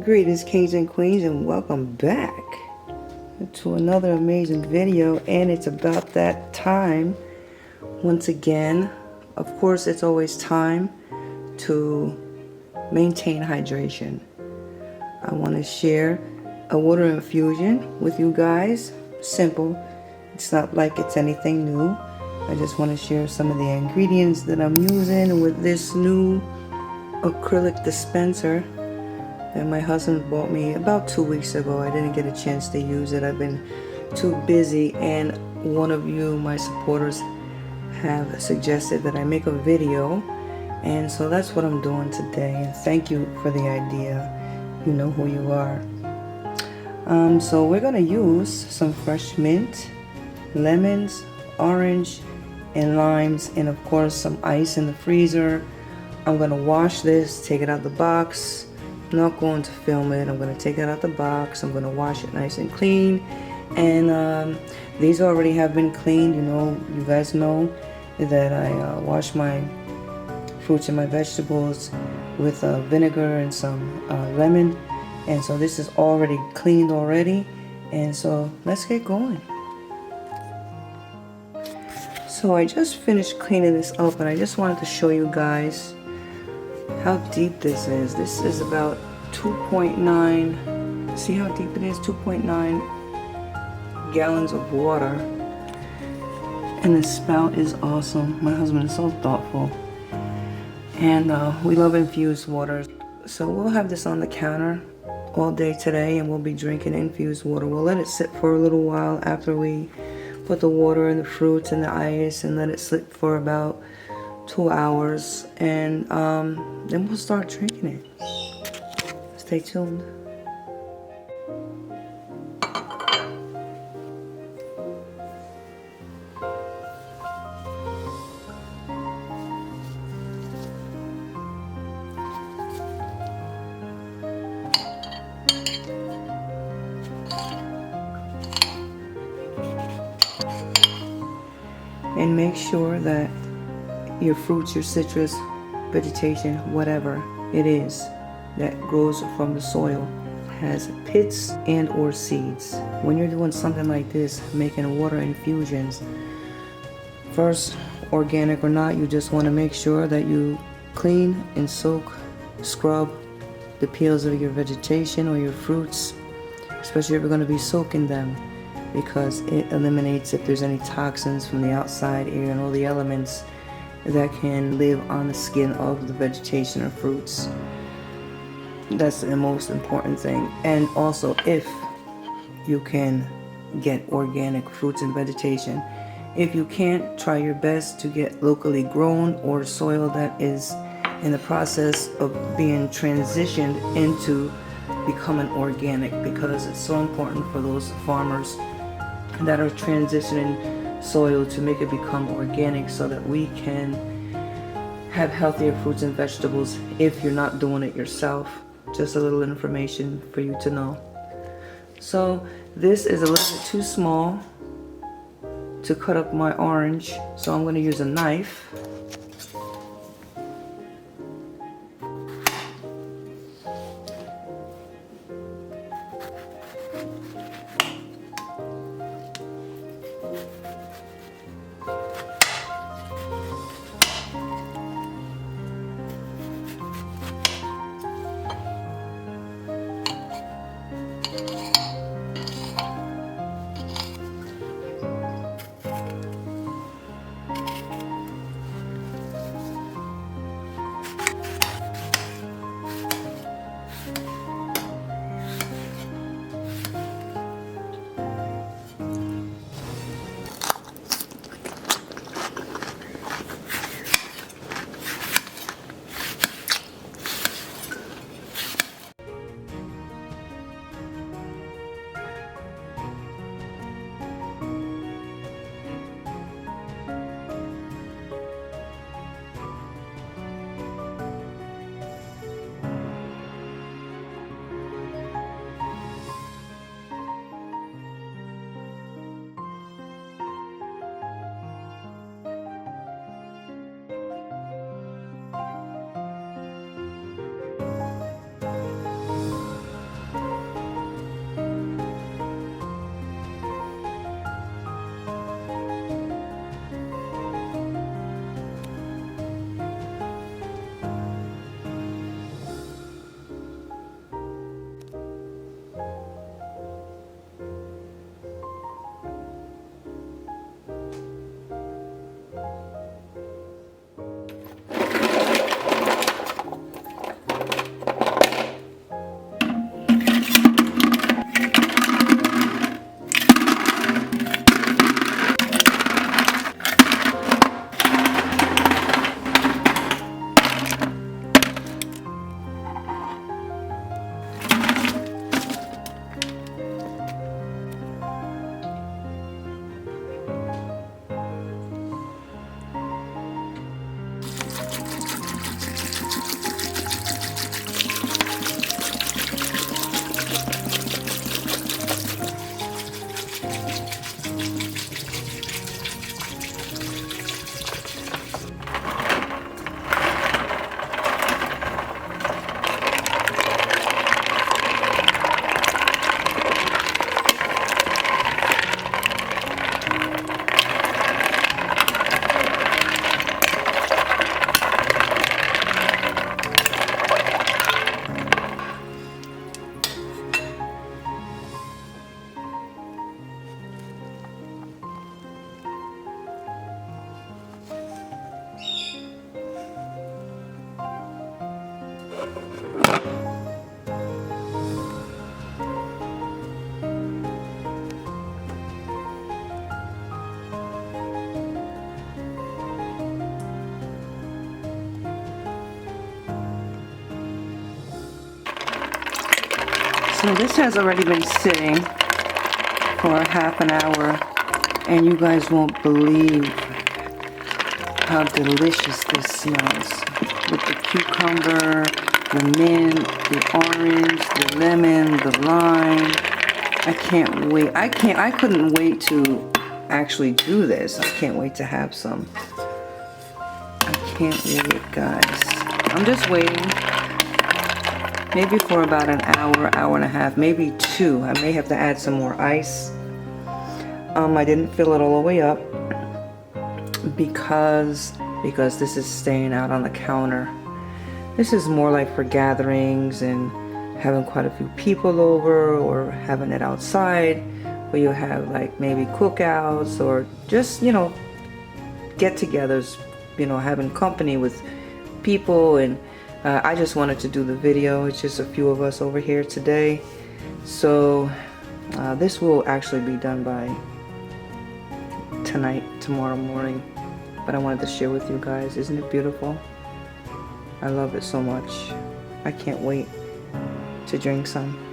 Greetings, kings and queens, and welcome back to another amazing video. And it's about that time once again. Of course, it's always time to maintain hydration. I want to share a water infusion with you guys. Simple. It's not like it's anything new. I just want to share some of the ingredients that I'm using with this new acrylic dispenser that my husband bought me about 2 weeks ago. I didn't get a chance to use it. I've been too busy, and one of you, my supporters, have suggested that I make a video, and so that's what I'm doing today. And thank you for the idea. You know who you are. So we're gonna use some fresh mint, lemons, orange, and limes, and of course some ice in the freezer. I'm gonna wash this, take it out the box. I'm not going to film it. I'm going to take it out the box. I'm going to wash it nice and clean. And these already have been cleaned. You guys know that I wash my fruits and my vegetables with vinegar and some lemon. And so this is already cleaned already. And so let's get going. So I just finished cleaning this up, and I just wanted to show you guys how deep this is. This is about 2.9, see how deep it is? 2.9 gallons of water. And the spout is awesome. My husband is so thoughtful. And we love infused water. So we'll have this on the counter all day today, and we'll be drinking infused water. We'll let it sit for a little while after we put the water and the fruits and the ice, and let it sit for about 2 hours, and then we'll start drinking it. Stay tuned. And make sure that your fruits, your citrus, vegetation, whatever it is that grows from the soil, has pits and or seeds. When you're doing something like this, making water infusions, first, organic or not, you just want to make sure that you clean and soak, scrub the peels of your vegetation or your fruits, especially if you're going to be soaking them, because it eliminates if there's any toxins from the outside air and all the elements that can live on the skin of the vegetation or fruits. That's the most important thing. And also, if you can get organic fruits and vegetation. If you can't, try your best to get locally grown or soil that is in the process of being transitioned into becoming organic, because it's so important for those farmers that are transitioning soil to make it become organic, so that we can have healthier fruits and vegetables if you're not doing it yourself. Just a little information for you to know. So this is a little bit too small to cut up my orange, so I'm going to use a knife. So this has already been sitting for a half an hour, and you guys won't believe how delicious this smells. With the cucumber, the mint, the orange, the lemon, the lime. I can't wait. I couldn't wait to actually do this. I can't wait to have some. I can't wait, guys. I'm just waiting. Maybe for about an hour, hour and a half, maybe 2. I may have to add some more ice. I didn't fill it all the way up because this is staying out on the counter. This is more like for gatherings and having quite a few people over, or having it outside where you have like maybe cookouts, or just, you know, get-togethers, you know, having company with people. And I just wanted to do the video. It's just a few of us over here today, so this will actually be done by tonight, tomorrow morning, but I wanted to share with you guys. Isn't it beautiful? I love it so much. I can't wait to drink some.